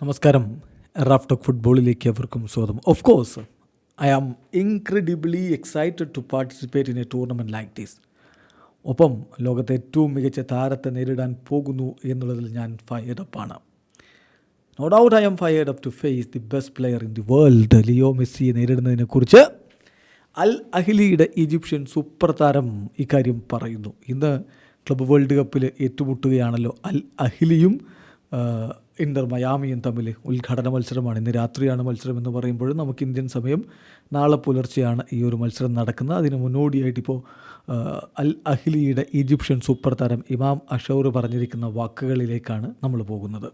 നമസ്കാരം. Raf talk ഫുട്ബോളിലേക്ക് അവർക്കും സ്വാഗതം. Of course I am incredibly excited to participate in a tournament like this. ഒപ്പം ലോകത്തെ ഏറ്റവും മികച്ച താരത്തെ നേരിടാൻ പോകുന്നു എന്നുള്ളതിൽ ഞാൻ ഫയർഡ് അപ്പാണ്. No doubt I am fired up to face the best player in the world. Leo മെസ്സിയെ നേരിടുന്നതിനെക്കുറിച്ച് അൽ അഹ്ലിയുടെ ഈജിപ്ഷ്യൻ സൂപ്പർ താരം ഇക്കാര്യം പറയുന്നു. ഇന്ന് ക്ലബ്ബ് വേൾഡ് കപ്പിൽ ഏറ്റുമുട്ടുകയാണല്ലോ അൽ അഹ്ലിയും ഇന്റർ മയാമിയും തമ്മിൽ. ഉദ്ഘാടന മത്സരമാണ്. ഇന്ന് രാത്രിയാണ് മത്സരം എന്ന് പറയുമ്പോൾ നമുക്ക് ഇന്ത്യൻ സമയം നാളെ പുലർച്ചെയാണ് ഈ ഒരു മത്സരം നടക്കുന്നത്. അതിന് മുന്നോടിയായിട്ട് ഇപ്പോൾ അൽ അഹ്ലിയുടെ ഈജിപ്ഷ്യൻ സൂപ്പർ താരം ഇമാം അഷൗർ പറഞ്ഞിരിക്കുന്ന വാക്കുകളിലേക്കാണ് നമ്മൾ പോകുന്നത്.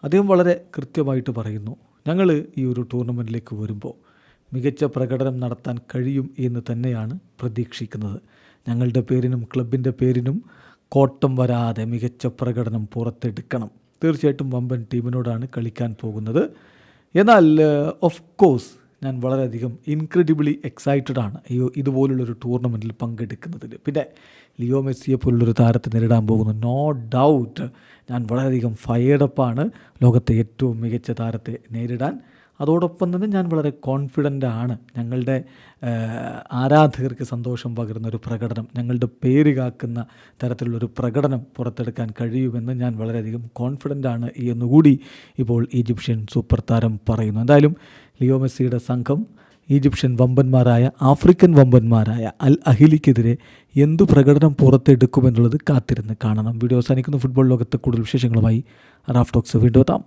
അദ്ദേഹം വളരെ കൃത്യമായിട്ട് പറയുന്നു, ഞങ്ങൾ ഈ ഒരു ടൂർണമെൻറ്റിലേക്ക് വരുമ്പോൾ മികച്ച പ്രകടനം നടത്താൻ കഴിയും എന്ന് തന്നെയാണ് പ്രതീക്ഷിക്കുന്നത്. ഞങ്ങളുടെ പേരിനും ക്ലബിൻ്റെ പേരിനും കോട്ടം വരാതെ മികച്ച പ്രകടനം പുറത്തെടുക്കണം. തീർച്ചയായിട്ടും വമ്പൻ ടീമിനോടാണ് കളിക്കാൻ പോകുന്നത്. എന്നാൽ ഓഫ് കോഴ്സ് ഞാൻ വളരെയധികം ഇൻക്രെഡിബിളി എക്സൈറ്റഡ് ആണ് ഇതുപോലുള്ളൊരു ടൂർണമെൻറ്റിൽ പങ്കെടുക്കുന്നതിൽ. പിന്നെ ലിയോ മെസ്സിയെ പോലുള്ളൊരു താരത്തെ നേരിടാൻ പോകുന്നു. നോ ഡൗട്ട് ഞാൻ വളരെയധികം ഫയർഡപ്പാണ് ലോകത്തെ ഏറ്റവും മികച്ച താരത്തെ നേരിടാൻ. അതോടൊപ്പം തന്നെ ഞാൻ വളരെ കോൺഫിഡൻ്റ് ആണ്. ഞങ്ങളുടെ ആരാധകർക്ക് സന്തോഷം പകരുന്ന ഒരു പ്രകടനം, ഞങ്ങളുടെ പേര് കാക്കുന്ന തരത്തിലുള്ളൊരു പ്രകടനം പുറത്തെടുക്കാൻ കഴിയുമെന്ന് ഞാൻ വളരെയധികം കോൺഫിഡൻ്റ് ആണ് എന്നുകൂടി ഇപ്പോൾ ഈജിപ്ഷ്യൻ സൂപ്പർ താരം പറയുന്നു. എന്തായാലും ലിയോ മെസ്സിയുടെ സംഘം ഈജിപ്ഷ്യൻ വമ്പന്മാരായ ആഫ്രിക്കൻ വമ്പന്മാരായ അൽ അഹ്ലിക്കെതിരെ എന്തു പ്രകടനം പുറത്തെടുക്കുമെന്നുള്ളത് കാത്തിരുന്ന് കാണണം. വീഡിയോ അവസാനിക്കുന്ന ഫുട്ബോൾ ലോകത്തെ കൂടുതൽ വിശേഷങ്ങളുമായി റാഫ് ടോക്സ് വീണ്ടും എത്താം.